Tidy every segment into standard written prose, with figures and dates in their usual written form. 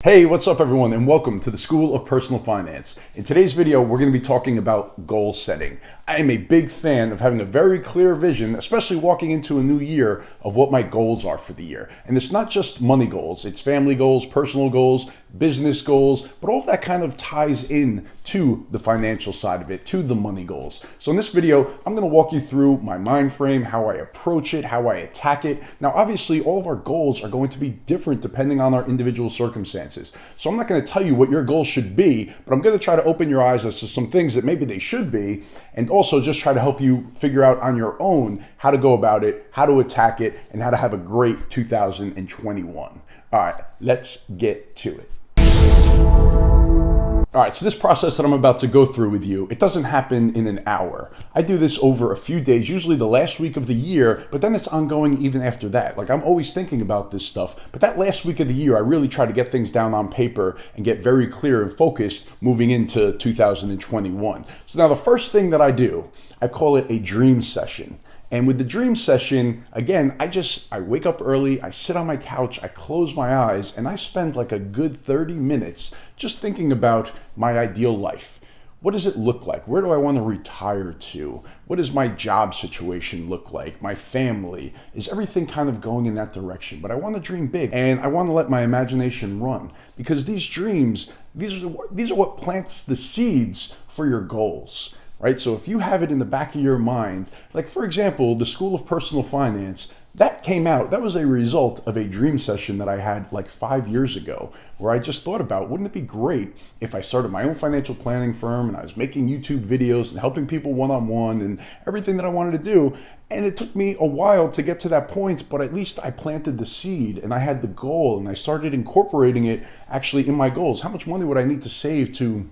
Hey, what's up everyone, and welcome to the School of Personal Finance. In today's video, we're going to be talking about goal setting. I am a big fan of having a very clear vision, especially walking into a new year, of what my goals are for the year. And it's not just money goals, it's family goals, personal goals, business goals, but all of that kind of ties in to the financial side of it, to the money goals. So in this video, I'm going to walk you through my mind frame, how I approach it, how I attack it. Now, obviously, all of our goals are going to be different depending on our individual circumstances. So I'm not going to tell you what your goals should be, but I'm going to try to open your eyes as to some things that maybe they should be, and also just try to help you figure out on your own how to go about it, how to attack it, and how to have a great 2021. All right, let's get to it. All right, so this process that I'm about to go through with you, it doesn't happen in an hour. I do this over a few days, usually the last week of the year, but then it's ongoing even after that. Like, I'm always thinking about this stuff, but that last week of the year, I really try to get things down on paper and get very clear and focused moving into 2021. So now the first thing that I do, I call it a dream session. And with the dream session, again, I wake up early, I sit on my couch, I close my eyes, and I spend like a good 30 minutes just thinking about my ideal life. What does it look like? Where do I want to retire to? What does my job situation look like? My family? Is everything kind of going in that direction? But I want to dream big, and I want to let my imagination run, because these dreams, these are what plants the seeds for your goals. Right? So if you have it in the back of your mind, like for example, the School of Personal Finance, that was a result of a dream session that I had like 5 years ago, where I just thought about, wouldn't it be great if I started my own financial planning firm and I was making YouTube videos and helping people one-on-one and everything that I wanted to do. And it took me a while to get to that point, but at least I planted the seed and I had the goal and I started incorporating it actually in my goals. How much money would I need to save to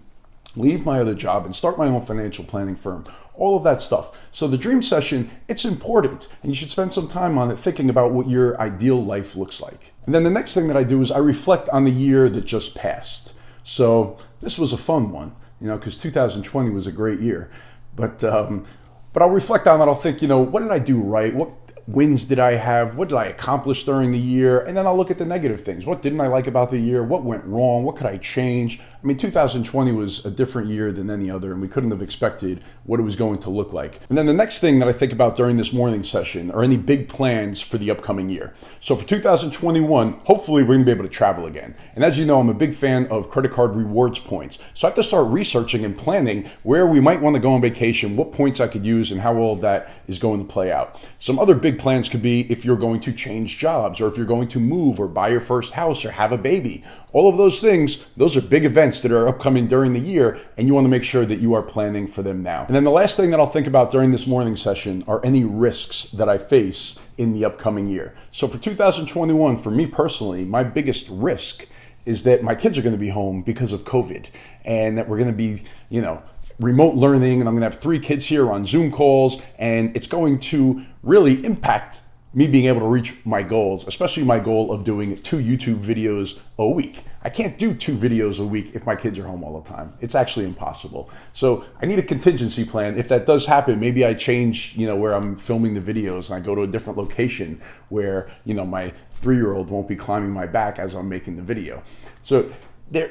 leave my other job and start my own financial planning firm, all of that stuff. So the dream session, it's important, and you should spend some time on it thinking about what your ideal life looks like. And then the next thing that I do is I reflect on the year that just passed. So this was a fun one, because 2020 was a great year. But I'll reflect on that. I'll think, what did I do right? What wins did I have? What did I accomplish during the year? And then I'll look at the negative things. What didn't I like about the year? What went wrong? What could I change? I mean, 2020 was a different year than any other, and we couldn't have expected what it was going to look like. And then the next thing that I think about during this morning session are any big plans for the upcoming year. So for 2021, hopefully we're gonna be able to travel again. And as you know, I'm a big fan of credit card rewards points. So I have to start researching and planning where we might wanna go on vacation, what points I could use, and how all of that is going to play out. Some other big plans could be if you're going to change jobs, or if you're going to move or buy your first house or have a baby. All of those things, those are big events that are upcoming during the year, and you want to make sure that you are planning for them now. And then the last thing that I'll think about during this morning session are any risks that I face in the upcoming year. So for 2021, for me personally, my biggest risk is that my kids are going to be home because of COVID, and that we're going to be, remote learning, and I'm going to have 3 kids here on Zoom calls, and it's going to really impact me being able to reach my goals, especially my goal of doing 2 YouTube videos a week. I can't do 2 videos a week if my kids are home all the time. It's actually impossible. So I need a contingency plan. If that does happen, maybe I change, where I'm filming the videos, and I go to a different location where, my 3-year-old won't be climbing my back as I'm making the video. So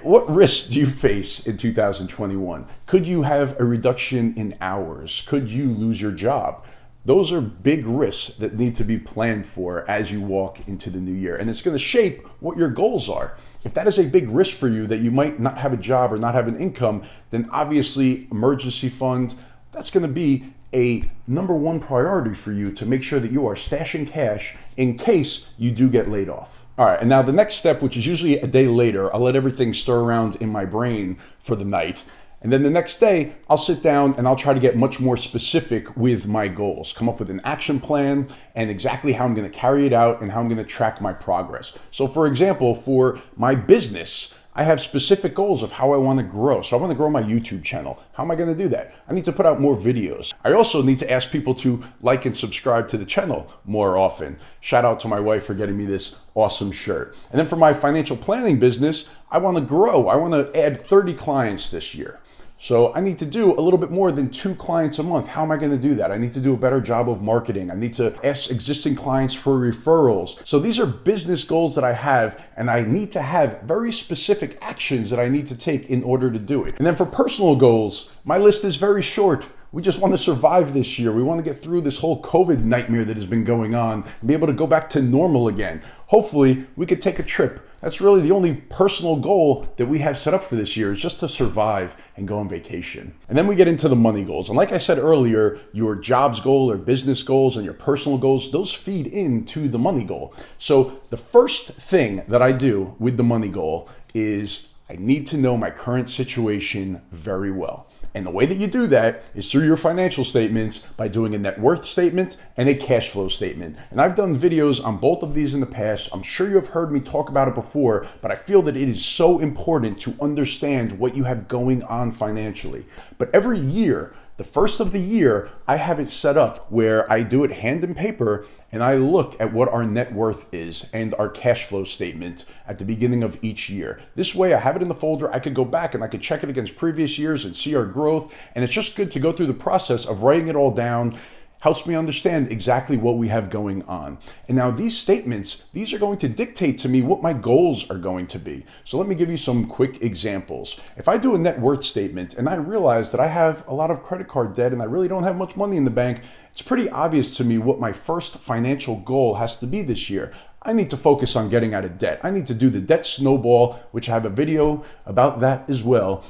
what risks do you face in 2021? Could you have a reduction in hours? Could you lose your job? Those are big risks that need to be planned for as you walk into the new year. And it's going to shape what your goals are. If that is a big risk for you, that you might not have a job or not have an income, then obviously emergency fund, that's going to be a #1 priority for you to make sure that you are stashing cash in case you do get laid off. All right, and now the next step, which is usually a day later, I'll let everything stir around in my brain for the night. And then the next day, I'll sit down and I'll try to get much more specific with my goals, come up with an action plan and exactly how I'm going to carry it out and how I'm going to track my progress. So for example, for my business, I have specific goals of how I want to grow. So I want to grow my YouTube channel. How am I going to do that? I need to put out more videos. I also need to ask people to like and subscribe to the channel more often. Shout out to my wife for getting me this awesome shirt. And then for my financial planning business, I want to grow. I want to add 30 clients this year. So I need to do a little bit more than 2 clients a month. How am I going to do that? I need to do a better job of marketing. I need to ask existing clients for referrals. So these are business goals that I have, and I need to have very specific actions that I need to take in order to do it. And then for personal goals, my list is very short. We just want to survive this year. We want to get through this whole COVID nightmare that has been going on and be able to go back to normal again. Hopefully, we could take a trip. That's really the only personal goal that we have set up for this year, is just to survive and go on vacation. And then we get into the money goals. And like I said earlier, your jobs goal or business goals and your personal goals, those feed into the money goal. So the first thing that I do with the money goal is I need to know my current situation very well. And the way that you do that is through your financial statements by doing a net worth statement and a cash flow statement. And I've done videos on both of these in the past. I'm sure you have heard me talk about it before, but I feel that it is so important to understand what you have going on financially. But every year, the first of the year, I have it set up where I do it hand and paper, and I look at what our net worth is and our cash flow statement at the beginning of each year. This way I have it in the folder. I could go back and I could check it against previous years and see our growth. And it's just good to go through the process of writing it all down. Helps me understand exactly what we have going on. And now these statements, these are going to dictate to me what my goals are going to be. So let me give you some quick examples. If I do a net worth statement and I realize that I have a lot of credit card debt and I really don't have much money in the bank, it's pretty obvious to me what my first financial goal has to be this year. I need to focus on getting out of debt. I need to do the debt snowball, which I have a video about that as well.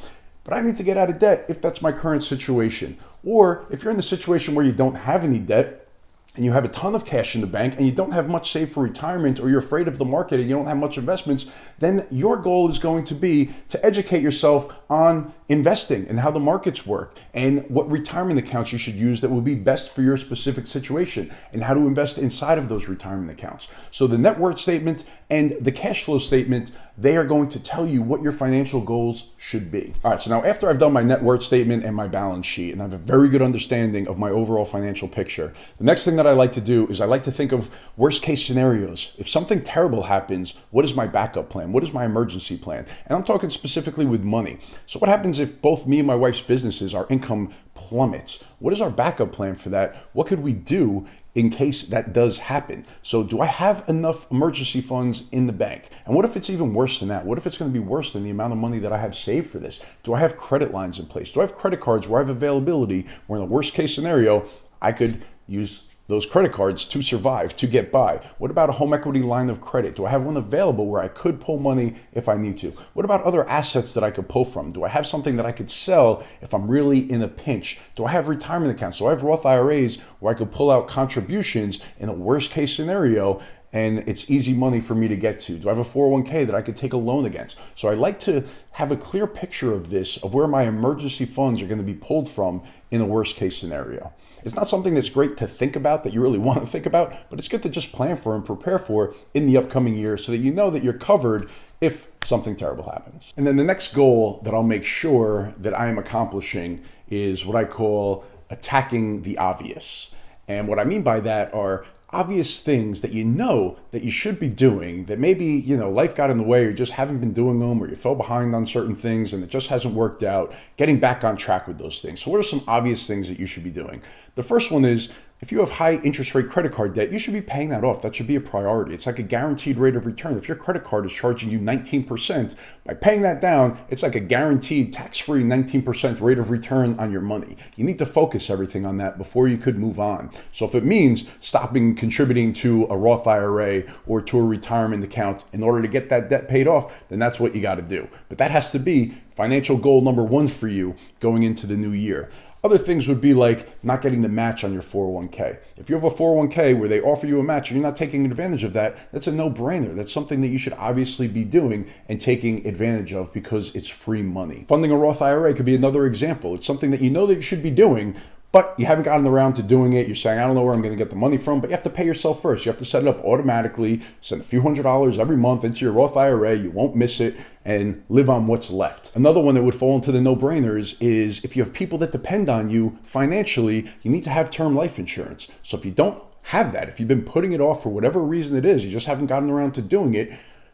But I need to get out of debt if that's my current situation. Or if you're in the situation where you don't have any debt and you have a ton of cash in the bank and you don't have much saved for retirement, or you're afraid of the market and you don't have much investments, then your goal is going to be to educate yourself on investing and how the markets work and what retirement accounts you should use that will be best for your specific situation and how to invest inside of those retirement accounts. So the net worth statement and the cash flow statement, they are going to tell you what your financial goals should be. All right, so now after I've done my net worth statement and my balance sheet and I have a very good understanding of my overall financial picture, the next thing that I like to do is I like to think of worst case scenarios. If something terrible happens, what is my backup plan? What is my emergency plan? And I'm talking specifically with money. So what happens if both me and my wife's businesses, our income plummets? What is our backup plan for that? What could we do in case that does happen? So do I have enough emergency funds in the bank? And what if it's even worse than that? What if it's going to be worse than the amount of money that I have saved for this? Do I have credit lines in place? Do I have credit cards where I have availability, where in the worst case scenario, I could use those credit cards to survive, to get by? What about a home equity line of credit? Do I have one available where I could pull money if I need to? What about other assets that I could pull from? Do I have something that I could sell if I'm really in a pinch? Do I have retirement accounts? Do I have Roth IRAs where I could pull out contributions in a worst case scenario and it's easy money for me to get to? Do I have a 401k that I could take a loan against? So I like to have a clear picture of this, of where my emergency funds are going to be pulled from in a worst case scenario. It's not something that's great to think about, that you really want to think about, but it's good to just plan for and prepare for in the upcoming year so that you know that you're covered if something terrible happens. And then the next goal that I'll make sure that I am accomplishing is what I call attacking the obvious. And what I mean by that are obvious things that you know that you should be doing, that maybe, life got in the way, or you just haven't been doing them, or you fell behind on certain things and it just hasn't worked out, getting back on track with those things. So what are some obvious things that you should be doing? The first one is, if you have high interest rate credit card debt, you should be paying that off. That should be a priority. It's like a guaranteed rate of return. If your credit card is charging you 19%, by paying that down, it's like a guaranteed tax-free 19% rate of return on your money. You need to focus everything on that before you could move on. So if it means stopping contributing to a Roth IRA or to a retirement account in order to get that debt paid off, then that's what you got to do. But that has to be financial goal number one for you going into the new year. Other things would be like not getting the match on your 401k. If you have a 401k where they offer you a match and you're not taking advantage of that, that's a no-brainer. That's something that you should obviously be doing and taking advantage of because it's free money. Funding a Roth IRA could be another example. It's something that you know that you should be doing, but you haven't gotten around to doing it. You're saying, I don't know where I'm going to get the money from, but you have to pay yourself first. You have to set it up automatically, send a few $100s every month into your Roth IRA. You won't miss it and live on what's left. Another one that would fall into the no-brainers is if you have people that depend on you financially, you need to have term life insurance. So if you don't have that, if you've been putting it off for whatever reason it is, you just haven't gotten around to doing it,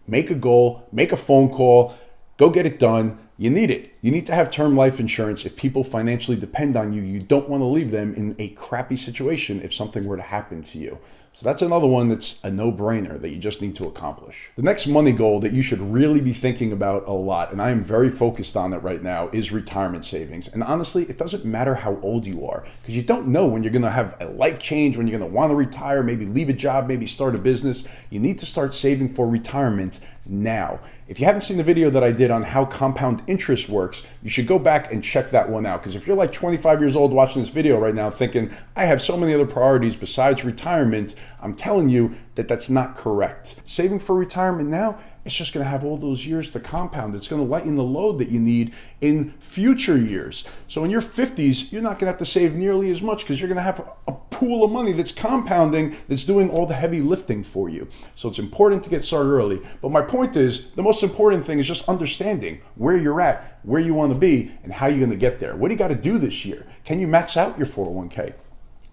make a goal, make a phone call, go get it done. You need it. You need to have term life insurance. If people financially depend on you, you don't want to leave them in a crappy situation if something were to happen to you. So that's another one that's a no-brainer that you just need to accomplish. The next money goal that you should really be thinking about a lot, and I am very focused on it right now, is retirement savings. And honestly, it doesn't matter how old you are, because you don't know when you're going to have a life change, when you're going to want to retire, maybe leave a job, maybe start a business. You need to start saving for retirement now. If you haven't seen the video that I did on how compound interest works, you should go back and check that one out. Because if you're like 25 years old watching this video right now thinking, I have so many other priorities besides retirement, I'm telling you that that's not correct. Saving for retirement now, it's just going to have all those years to compound. It's going to lighten the load that you need in future years. So in your 50s, you're not going to have to save nearly as much because you're going to have a pool of money that's compounding, that's doing all the heavy lifting for you. So it's important to get started early. But my point is, the most important thing is just understanding where you're at, where you want to be, and how you're going to get there. What do you got to do this year? Can you max out your 401k?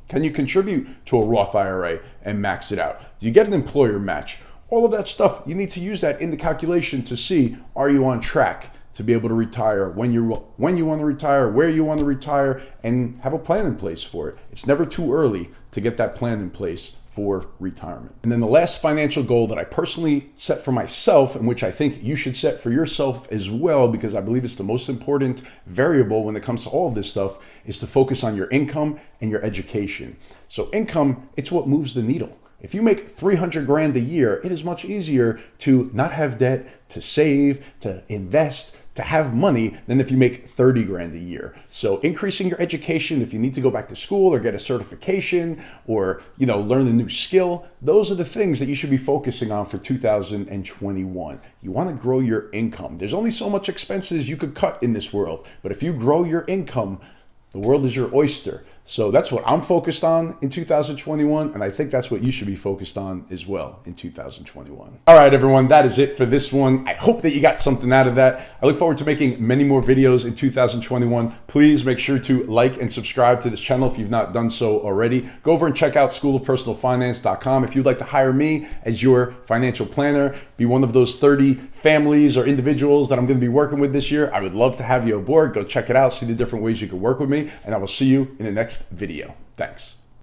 Can you contribute to a Roth IRA and max it out? Do you get an employer match? All of that stuff, you need to use that in the calculation to see, are you on track to be able to retire, when you want to retire, where you want to retire, and have a plan in place for it. It's never too early to get that plan in place for retirement. And then the last financial goal that I personally set for myself, and which I think you should set for yourself as well, because I believe it's the most important variable when it comes to all of this stuff, is to focus on your income and your education. So income, it's what moves the needle. If you make 300 grand a year, it is much easier to not have debt, to save, to invest, to have money than if you make 30 grand a year. So increasing your education, if you need to go back to school or get a certification or, learn a new skill, those are the things that you should be focusing on for 2021. You want to grow your income. There's only so much expenses you could cut in this world, but if you grow your income, the world is your oyster. So that's what I'm focused on in 2021, and I think that's what you should be focused on as well in 2021. All right, everyone, that is it for this one. I hope that you got something out of that. I look forward to making many more videos in 2021. Please make sure to like and subscribe to this channel if you've not done so already. Go over and check out schoolofpersonalfinance.com if you'd like to hire me as your financial planner, be one of those 30 families or individuals that I'm going to be working with this year. I would love to have you aboard. Go check it out, see the different ways you can work with me, and I will see you in the next video. Thanks.